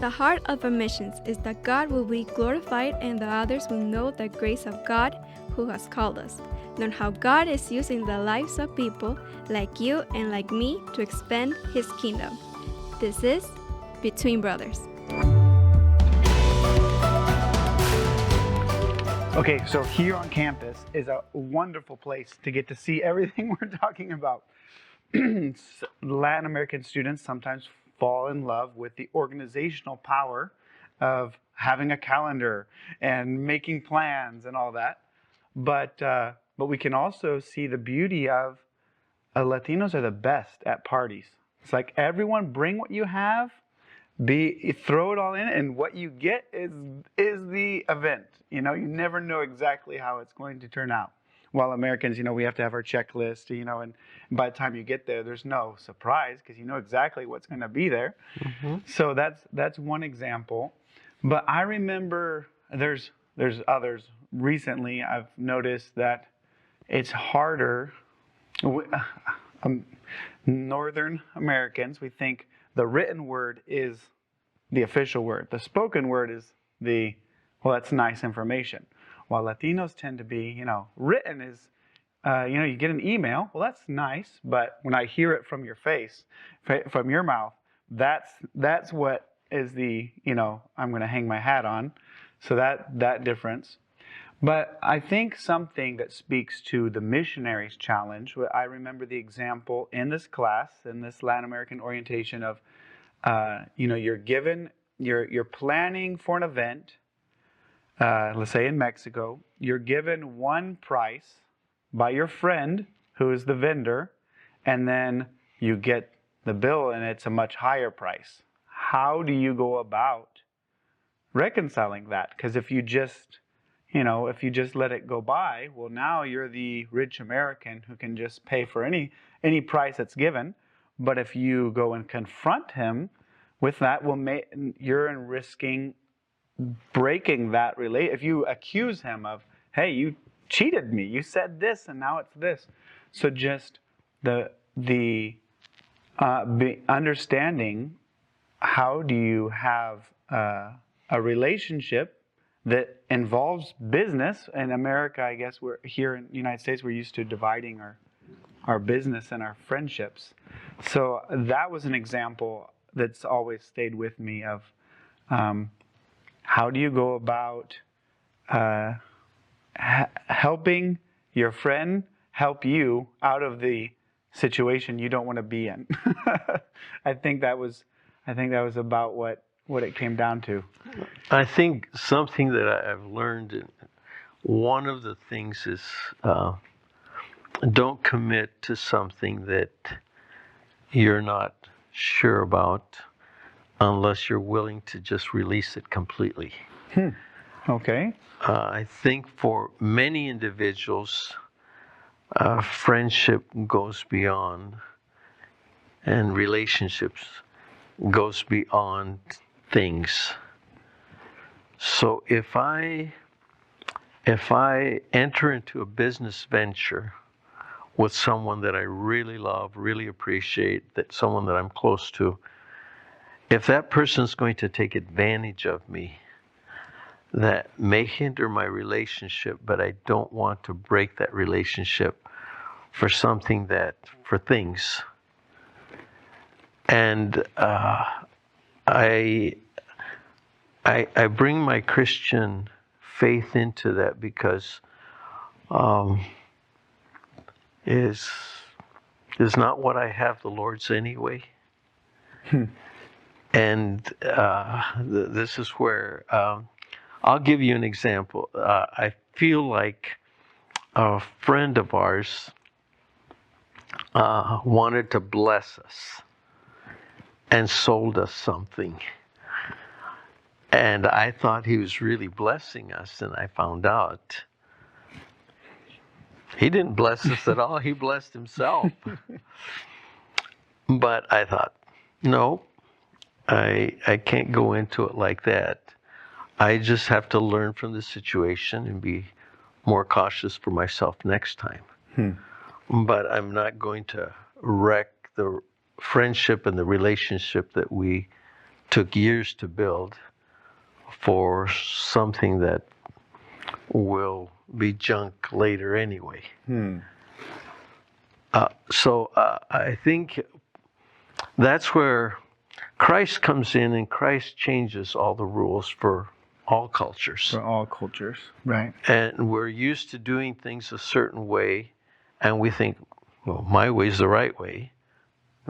The heart of our missions is that God will be glorified and the others will know the grace of God who has called us. Learn how God is using the lives of people like you and like me to expand His kingdom. This is Between Brothers. Okay, so here on campus is a wonderful place to get to see everything we're talking about. Latin American students sometimes fall in love with the organizational power of having a calendar and making plans and all that. But we can also see the beauty of Latinos are the best at parties. It's like everyone bring what you have, throw it all in, and what you get is the event. You never know exactly how it's going to turn out. While Americans, we have to have our checklist, and by the time you get there, there's no surprise because you know exactly what's going to be there. Mm-hmm. So that's one example. But I remember there's others. Recently, I've noticed that it's harder. Northern Americans, we think the written word is the official word. The spoken word is that's nice information. While Latinos tend to be, written is, you get an email. Well, that's nice, but when I hear it from your face, from your mouth, that's what is the, I'm going to hang my hat on. So that difference. But I think something that speaks to the missionaries' challenge, I remember the example in this class, in this Latin American orientation of, you're planning for an event, let's say in Mexico, you're given one price by your friend who is the vendor, and then you get the bill and it's a much higher price. How do you go about reconciling that? Because if you just let it go by, well, now you're the rich American who can just pay for any price that's given. But if you go and confront him with that, you're risking breaking that relation. If you accuse him of, hey, you cheated me, you said this, and now it's this. So just the understanding, how do you have a relationship that involves business. In America, I guess we're here in the United States, we're used to dividing our business and our friendships. So that was an example that's always stayed with me of how do you go about helping your friend help you out of the situation you don't want to be in. I think that was about what it came down to. I think something that I've learned, one of the things is don't commit to something that you're not sure about unless you're willing to just release it completely. Okay. I think for many individuals, friendship goes beyond, and relationships goes beyond things. So if I enter into a business venture with someone that I really love, really appreciate, someone that I'm close to, if that person's going to take advantage of me, that may hinder my relationship, but I don't want to break that relationship for things. And I bring my Christian faith into that because is not what I have the Lord's anyway. And this is where I'll give you an example. I feel like a friend of ours wanted to bless us and sold us something. And I thought he was really blessing us, and I found out he didn't bless us at all. He blessed himself. But I thought, no, I can't go into it like that. I just have to learn from the situation and be more cautious for myself next time. But I'm not going to wreck the friendship and the relationship that we took years to build for something that will be junk later anyway. So I think that's where Christ comes in, and Christ changes all the rules for all cultures. For all cultures, right. And we're used to doing things a certain way, and we think, well, my way is the right way,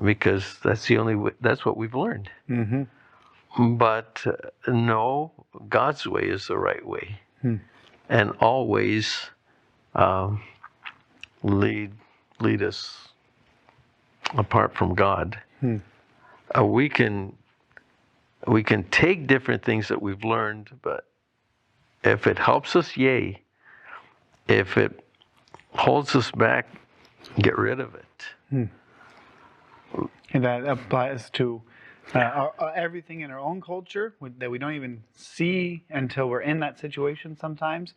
because that's the only way, that's what we've learned. But no, God's way is the right way. And all ways lead us apart from God. We can take different things that we've learned, but if it helps us, yay. If it holds us back, get rid of it. And that applies to everything in our own culture that we don't even see until we're in that situation sometimes.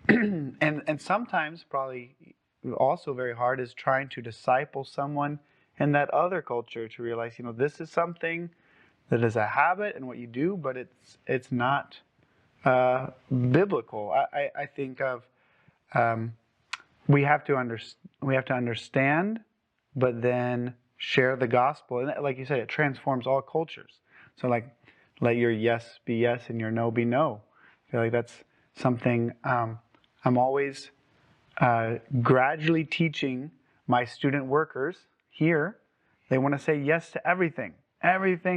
and sometimes, probably also very hard, is trying to disciple someone in that other culture to realize, this is something that is a habit and what you do, but it's not biblical. I think of we have to understand, but then share the gospel, and like you said, it transforms all cultures. So let your yes be yes and your no be no. I feel like that's something I'm always gradually teaching my student workers here. They want to say yes to everything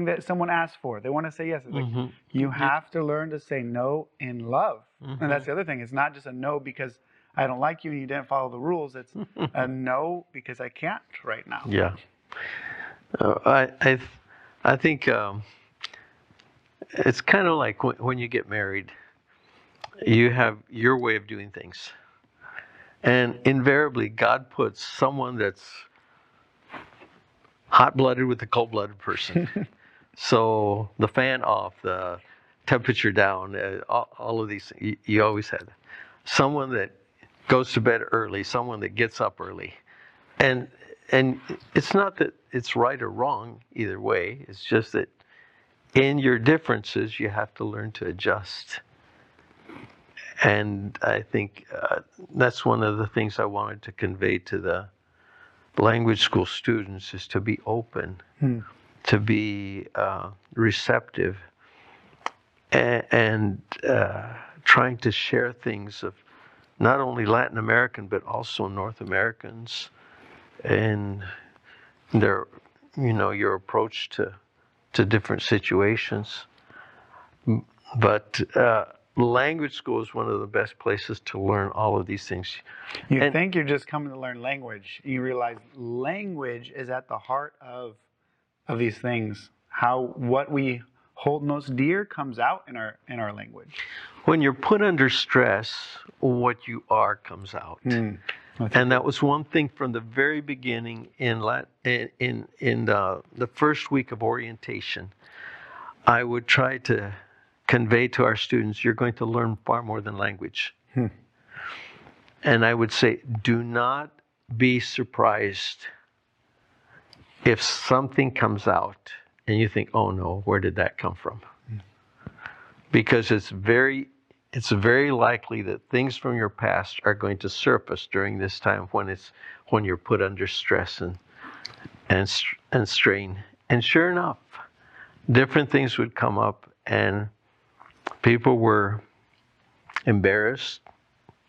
that someone asks for. They want to say yes. It's like, you have to learn to say no in love. And that's the other thing. It's not just a no because I don't like you and you didn't follow the rules. It's a no because I can't right now. Yeah. I think it's kind of like when you get married, you have your way of doing things. And invariably, God puts someone that's hot-blooded with a cold-blooded person. So the fan off, the temperature down, all of these, you always had someone that goes to bed early, someone that gets up early. And it's not that it's right or wrong either way. It's just that in your differences, you have to learn to adjust. And I think that's one of the things I wanted to convey to the language school students, is to be open, to be receptive, and trying to share things of not only Latin American, but also North Americans, and their, your approach to different situations. But language school is one of the best places to learn all of these things. You think you're just coming to learn language. You realize language is at the heart of these things. What we hold most dear comes out in our language. When you're put under stress, what you are comes out. And that was one thing from the very beginning in the first week of orientation. I would try to convey to our students, you're going to learn far more than language. And I would say, do not be surprised if something comes out and you think, oh no, where did that come from? Because it's very likely that things from your past are going to surface during this time when you're put under stress and strain. And sure enough, different things would come up, and people were embarrassed,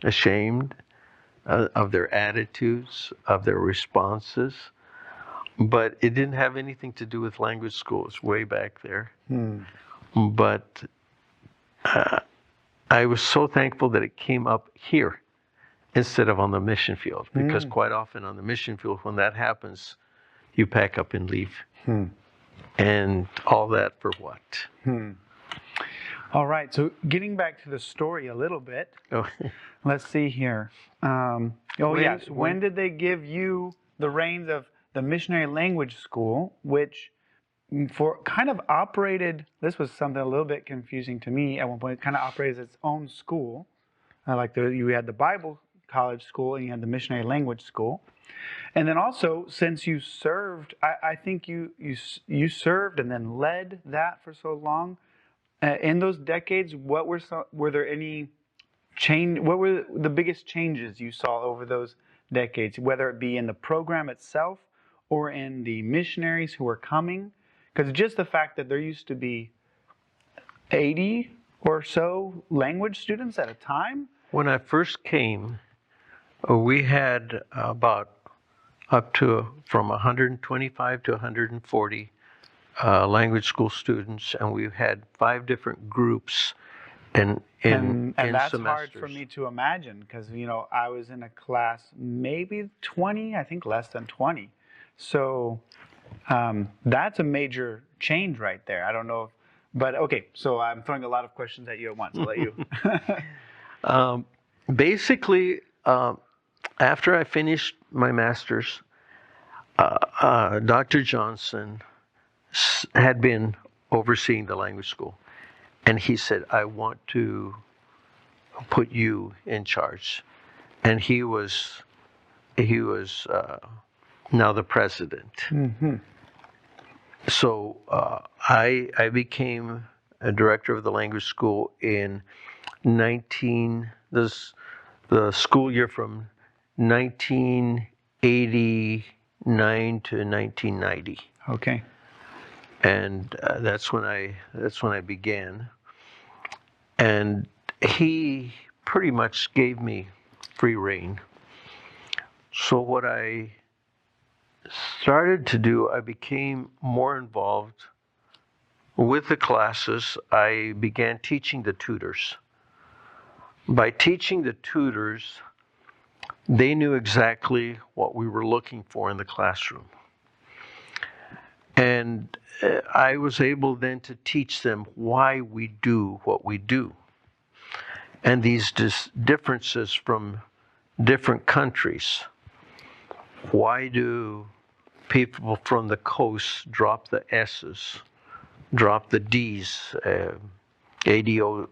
ashamed of their attitudes, of their responses. But it didn't have anything to do with language school. It's way back there. But I was so thankful that it came up here instead of on the mission field, because quite often on the mission field, when that happens, you pack up and leave. And all that for what? All right, so getting back to the story a little bit, let's see here. When did they give you the reins of the missionary language school, which kind of operated, this was something a little bit confusing to me at one point, it kind of operated as its own school. You had the Bible college school and you had the missionary language school. And then also, since you served, I think you served and then led that for so long. In those decades, were there any change? What were the biggest changes you saw over those decades, whether it be in the program itself or in the missionaries who were coming? Because just the fact that there used to be 80 or so language students at a time. When I first came, we had about up to from 125 to 140 language school students, and we had 5 different groups in That's semesters. hard for me to imagine because I was in a class maybe 20, I think less than 20. So that's a major change right there. I don't know if, but okay, so I'm throwing a lot of questions at you at once. I'll let you. Basically, after I finished my master's, Dr. Johnson had been overseeing the language school, and he said, I want to put you in charge. And he was now the president. Mm-hmm. So I became a director of the language school in the school year from 1989 to 1990. Okay. And that's when I began. And he pretty much gave me free rein. So what I started to do, I became more involved with the classes. I began teaching the tutors. By teaching the tutors, they knew exactly what we were looking for in the classroom. And I was able then to teach them why we do what we do. And these differences from different countries. Why do people from the coast drop the S's, drop the D's, ADO,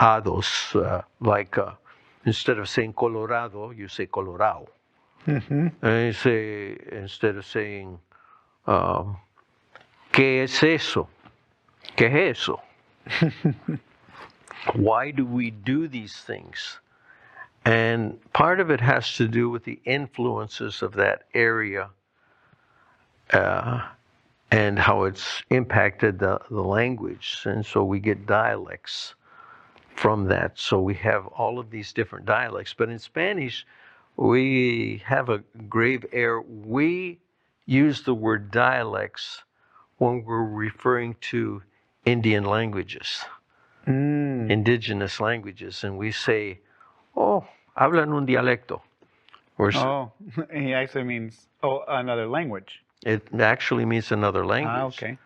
ados, like instead of saying Colorado, you say Colorado. Mm-hmm. And you say, instead of saying, ¿qué es eso? ¿Qué es eso? Why do we do these things? And part of it has to do with the influences of that area and how it's impacted the language. And so we get dialects from that. So we have all of these different dialects. But in Spanish, we have a grave error. We use the word dialects when we're referring to Indian languages, indigenous languages. And we say, oh, hablan un dialecto. It actually means another language. It actually means another language. Okay.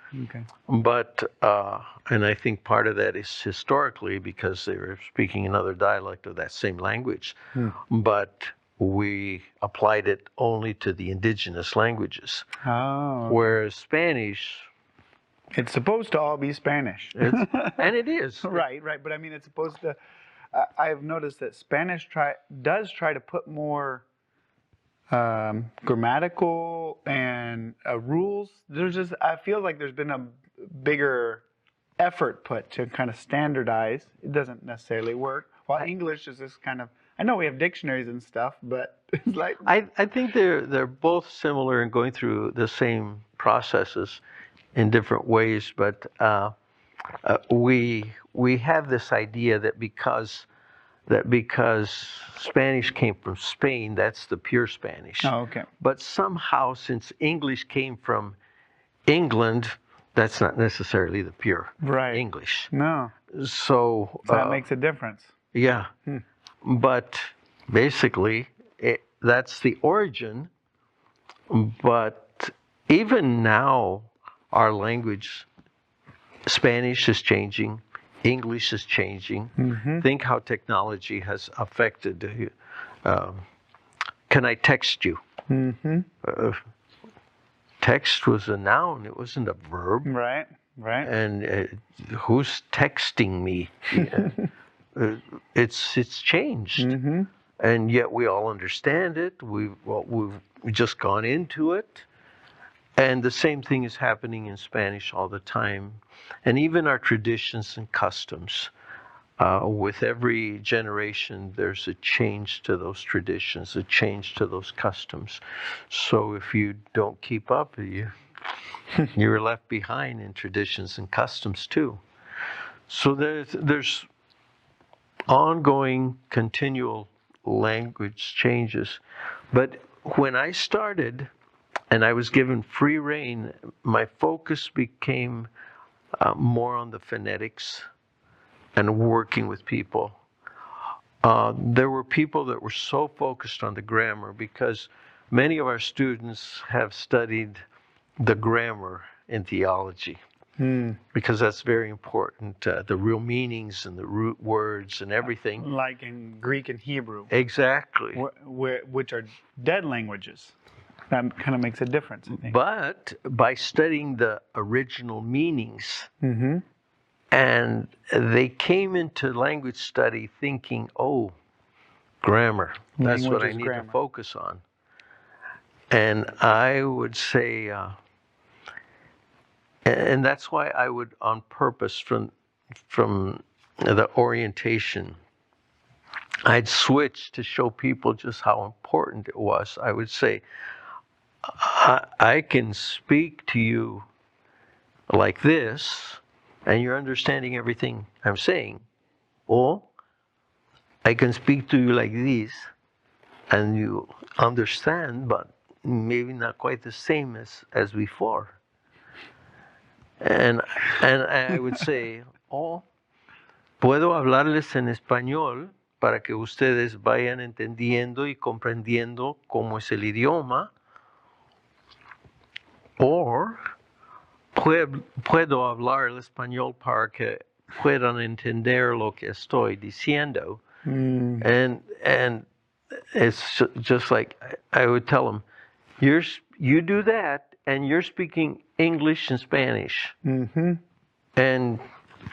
But, and I think part of that is historically because they were speaking another dialect of that same language. But we applied it only to the indigenous languages. Oh. Whereas Spanish... It's supposed to all be Spanish. And it is. Right. But I mean, it's supposed to... I've noticed that Spanish does try to put more grammatical and rules. I feel like there's been a bigger effort put to kind of standardize. It doesn't necessarily work. While English is just kind of, I know we have dictionaries and stuff, but it's like... I think they're both similar in going through the same processes in different ways, but we have this idea that because Spanish came from Spain, that's the pure Spanish. Oh, okay. But somehow, since English came from England, that's not necessarily the pure English. No. So that makes a difference. Yeah. But basically, that's the origin. But even now, our language, Spanish is changing. English is changing. Mm-hmm. Think how technology has affected. Can I text you? Mm-hmm. Text was a noun. It wasn't a verb. Right. And who's texting me? It's changed. Mm-hmm. and yet we all understand it. We've just gone into it. And the same thing is happening in Spanish all the time. And even our traditions and customs. With every generation, there's a change to those traditions, a change to those customs. So if you don't keep up, you're left behind in traditions and customs too. So there's ongoing, continual language changes. But when I started and I was given free rein, my focus became more on the phonetics and working with people. There were people that were so focused on the grammar because many of our students have studied the grammar in theology. Because that's very important, the real meanings and the root words and everything. Like in Greek and Hebrew. Exactly. Which are dead languages. That kind of makes a difference, I think. But by studying the original meanings, and they came into language study thinking, oh, grammar, that's what I need to focus on. And I would say, and that's why I would, on purpose, from the orientation, I'd switch to show people just how important it was. I would say, I can speak to you like this, and you're understanding everything I'm saying. Or I can speak to you like this, and you understand, but maybe not quite the same as before. And I would say, oh, puedo hablarles en español para que ustedes vayan entendiendo y comprendiendo cómo es el idioma. Or puedo hablar el español para que puedan entender lo que estoy diciendo. And it's just like I would tell them, you do that, and you're speaking English and Spanish, and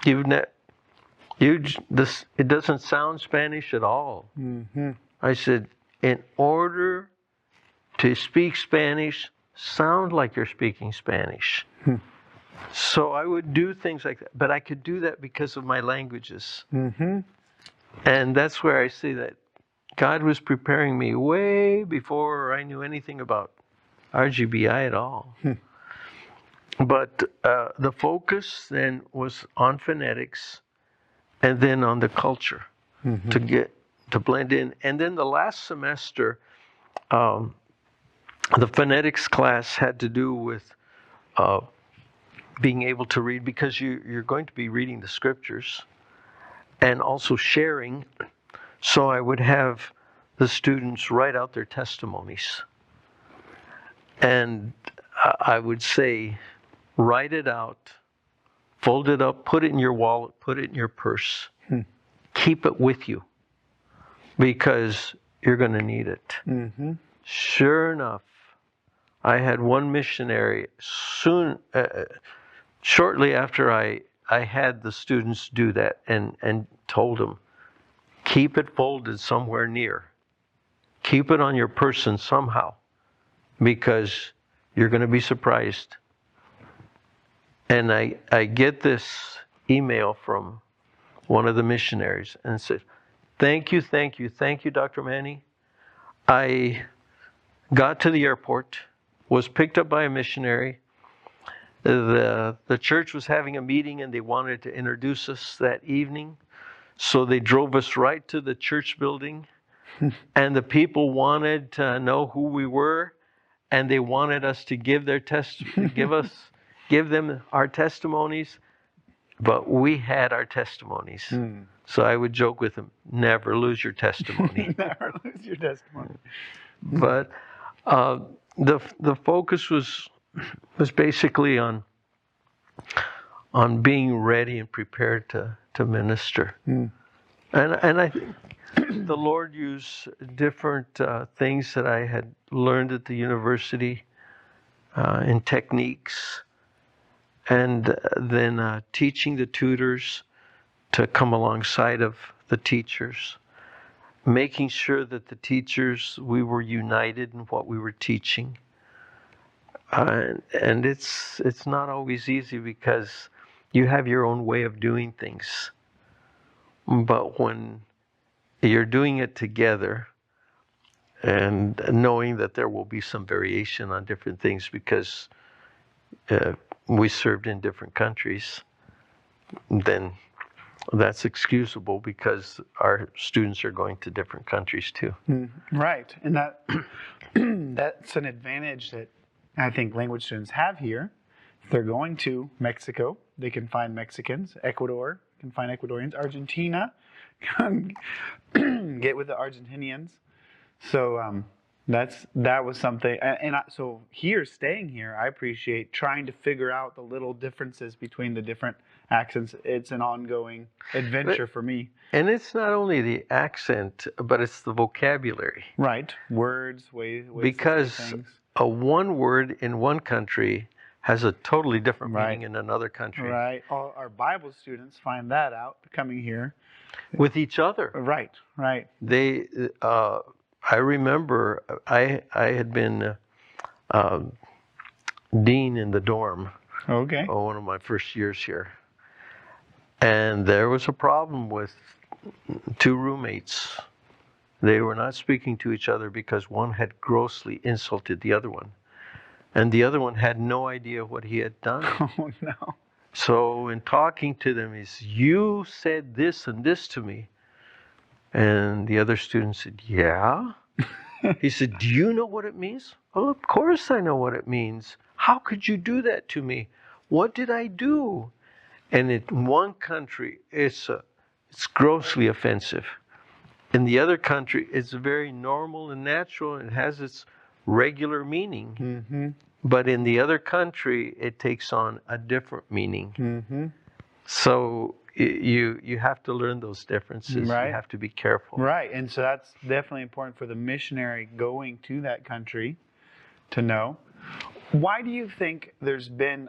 it doesn't sound Spanish at all. I said, in order to speak Spanish, sound like you're speaking Spanish. So I would do things like that, but I could do that because of my languages. And that's where I say that God was preparing me way before I knew anything about RGBI at all. But the focus then was on phonetics and then on the culture to blend in. And then the last semester, the phonetics class had to do with being able to read, because you're going to be reading the scriptures and also sharing. So I would have the students write out their testimonies. And I would say, write it out, fold it up, put it in your wallet, put it in your purse. Keep it with you, because you're going to need it. Sure enough, I had one missionary shortly after I had the students do that and told them, keep it folded somewhere near. Keep it on your person somehow, because you're going to be surprised. And I get this email from one of the missionaries and said, thank you, Dr. Manny. I got to the airport, was picked up by a missionary. The church was having a meeting and they wanted to introduce us that evening. So they drove us right to the church building, and the people wanted to know who we were, and they wanted us to give them our testimonies, but we had our testimonies. So I would joke with them, never lose your testimony. Never lose your testimony. But the focus was basically on being ready and prepared to minister. And I think the Lord used different things that I had learned at the university in techniques, and then teaching the tutors to come alongside of the teachers. making sure that the teachers, we were united in what we were teaching. And it's not always easy because you have your own way of doing things. But when you're doing it together and knowing that there will be some variation on different things because we served in different countries, then that's excusable because our students are going to different countries too. Right. And that's an advantage that I think language students have here. If they're going to Mexico, they can find Mexicans. Ecuador can find Ecuadorians. Argentina can get with the Argentinians. So that was something. So staying here, I appreciate trying to figure out the little differences between the different accents. It's an ongoing adventure for me. And it's not only the accent, but it's the vocabulary. Right. Words, ways because to say things. A one word in one country has a totally different meaning in another country. Right. All our Bible students find that out coming here. With each other. Right. They, I remember I had been dean in the dorm. Okay. One of my first years here. And there was a problem with two roommates. They were not speaking to each other because one had grossly insulted the other one. And the other one had no idea what he had done. Oh, no. So in talking to them, he said, "You said this and this to me." And the other student said, "Yeah." He said, "Do you know what it means?" "Well, of course I know what it means. How could you do that to me? What did I do?" And in one country, it's grossly offensive. In the other country, it's very normal and natural and has its regular meaning. Mm-hmm. But in the other country, it takes on a different meaning. Mm-hmm. So you have to learn those differences. Right. You have to be careful. Right. And so that's definitely important for the missionary going to that country to know. Why do you think there's been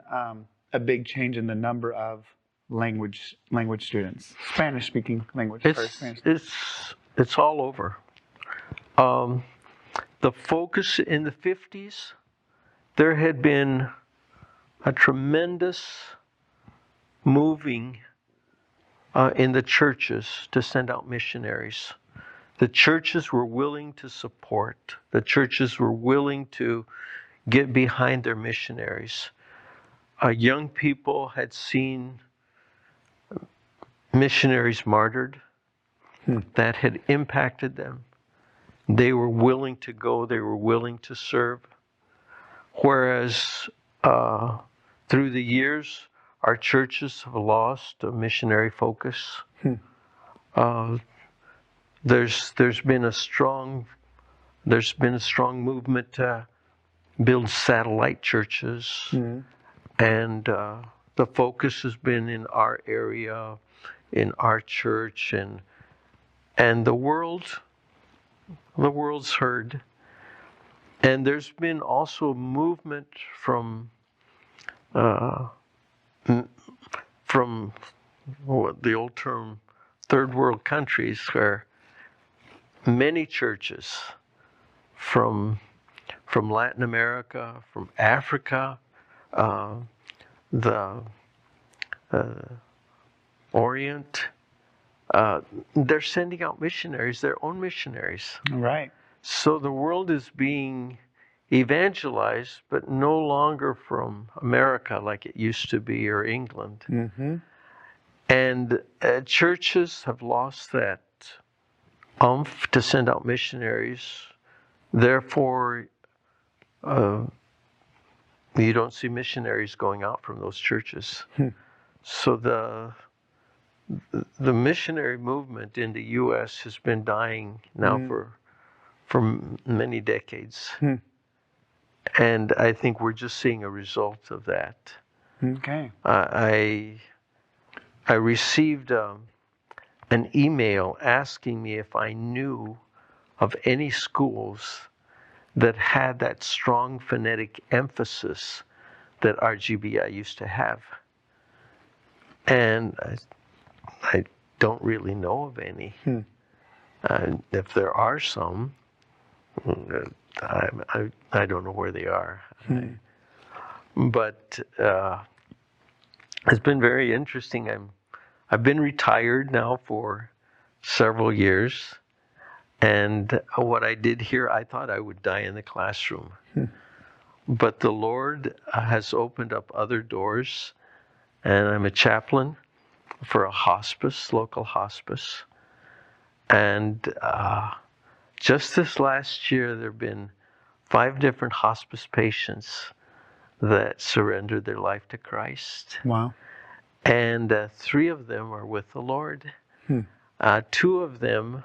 a big change in the number of language students, Spanish-speaking language? It's all over. The focus in the 50s, there had been a tremendous moving in the churches to send out missionaries. The churches were willing to support. The churches were willing to get behind their missionaries. Young people had seen missionaries martyred. That had impacted them. They were willing to go. They were willing to serve. Whereas through the years, our churches have lost a missionary focus. There's been a strong movement to build satellite churches, and the focus has been in our area, in our church, and the world's heard. And there's been also a movement from what the old term third world countries, where many churches from Latin America, from Africa, the Orient, they're sending out missionaries, their own missionaries. Right. So the world is being evangelized, but no longer from America like it used to be, or England. Mm-hmm. And churches have lost that oomph to send out missionaries. Therefore, you don't see missionaries going out from those churches. So the missionary movement in the U.S. has been dying now for many decades. And I think we're just seeing a result of that. Okay. I received an email asking me if I knew of any schools that had that strong phonetic emphasis that RGBI used to have. And I don't really know of any. If there are some, I don't know where they are. But it's been very interesting. I've been retired now for several years, and what I did here, I thought I would die in the classroom. But the Lord has opened up other doors, and I'm a chaplain for a hospice, local hospice. And just this last year, there have been 5 different hospice patients that surrendered their life to Christ. Wow. And 3 of them are with the Lord. 2 of them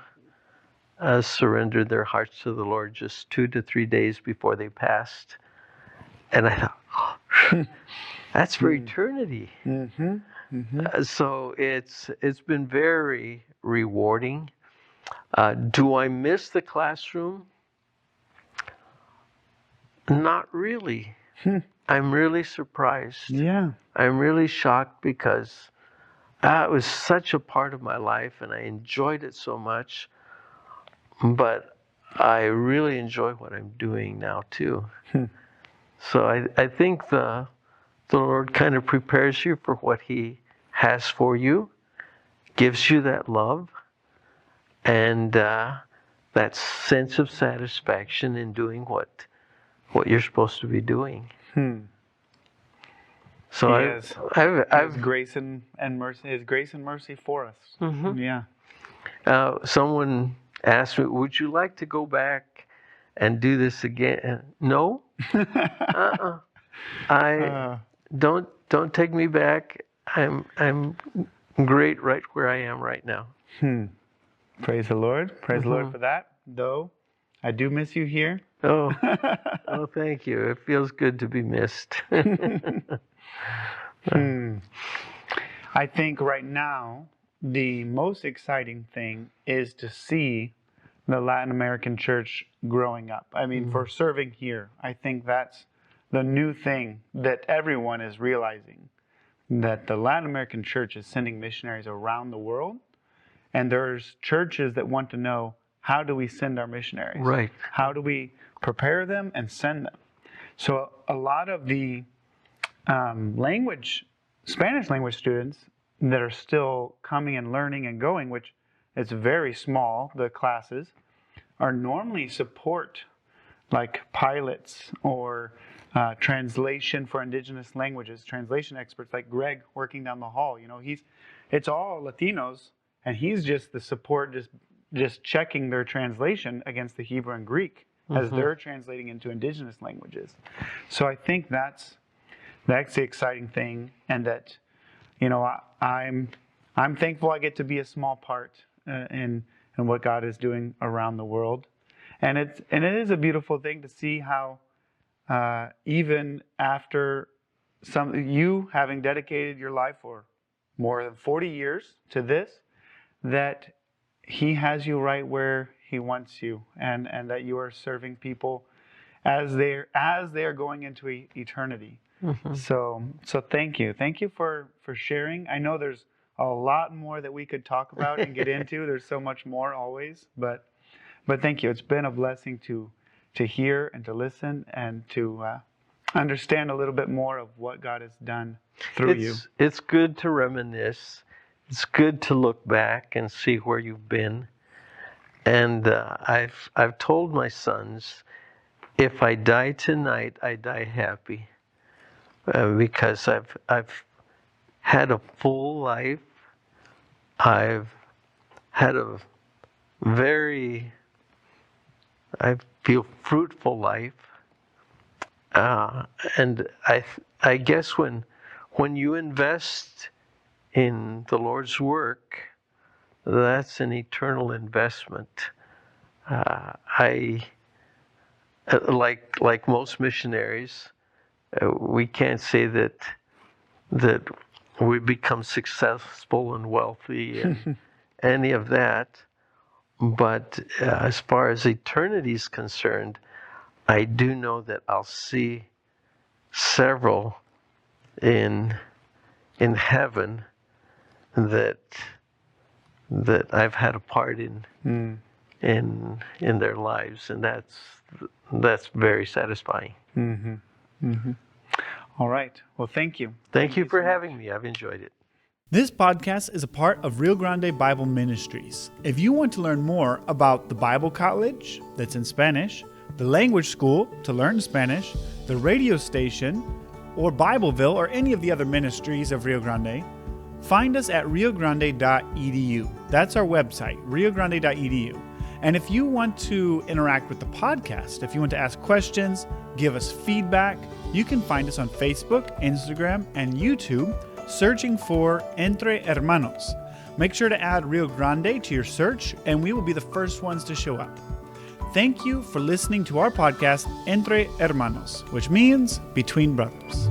surrendered their hearts to the Lord just 2 to 3 days before they passed. And I thought, oh, that's for eternity. So it's been very rewarding. Do I miss the classroom? Not really. I'm really surprised. Yeah. I'm really shocked because it was such a part of my life and I enjoyed it so much. But I really enjoy what I'm doing now too. So I think the Lord kind of prepares you for what He has for you, gives you that love, and that sense of satisfaction in doing what you're supposed to be doing. So His grace and mercy, His grace and mercy for us. Yeah. Someone asked me, "Would you like to go back and do this again?" No. Don't take me back. I'm great right where I am right now. Praise the Lord. Praise the Lord for that. Though I do miss you here. Oh, thank you. It feels good to be missed. I think right now the most exciting thing is to see the Latin American church growing up. I mean, for serving here, I think that's the new thing that everyone is realizing, that the Latin American church is sending missionaries around the world, and there's churches that want to know, how do we send our missionaries? Right. How do we prepare them and send them? So a lot of the Spanish language students that are still coming and learning and going, which it's very small, the classes, are normally support like pilots or translation for indigenous languages, translation experts like Greg working down the hall. You know, it's all Latinos, and he's just the support, just checking their translation against the Hebrew and Greek as they're translating into indigenous languages. So I think that's the exciting thing, and that, you know, I'm thankful I get to be a small part in what God is doing around the world, and it is a beautiful thing to see how even after you having dedicated your life for more than 40 years to this, that He has you right where He wants you, and that you are serving people as they're going into eternity. So thank you for sharing. I know there's a lot more that we could talk about and get into. There's so much more always, but thank you. It's been a blessing to hear and to listen and to understand a little bit more of what God has done through you. It's good to reminisce. It's good to look back and see where you've been. And I've told my sons, if I die tonight, I die happy, because I've had a full life. I've had a I feel fruitful life, and I guess when you invest in the Lord's work, that's an eternal investment. I like most missionaries, we can't say that we become successful and wealthy and any of that. But as far as eternity is concerned, I do know that I'll see several in heaven that that I've had a part in their lives, and that's very satisfying. All right. Well, thank you. Thank you for so much. having me. I've enjoyed it. This podcast is a part of Rio Grande Bible Ministries. If you want to learn more about the Bible College, that's in Spanish, the language school to learn Spanish, the radio station, or Bibleville, or any of the other ministries of Rio Grande, find us at riogrande.edu. That's our website, riogrande.edu. And if you want to interact with the podcast, if you want to ask questions, give us feedback, you can find us on Facebook, Instagram, and YouTube, searching for Entre Hermanos. Make sure to add Rio Grande to your search, and we will be the first ones to show up. Thank you for listening to our podcast, Entre Hermanos, which means Between Brothers.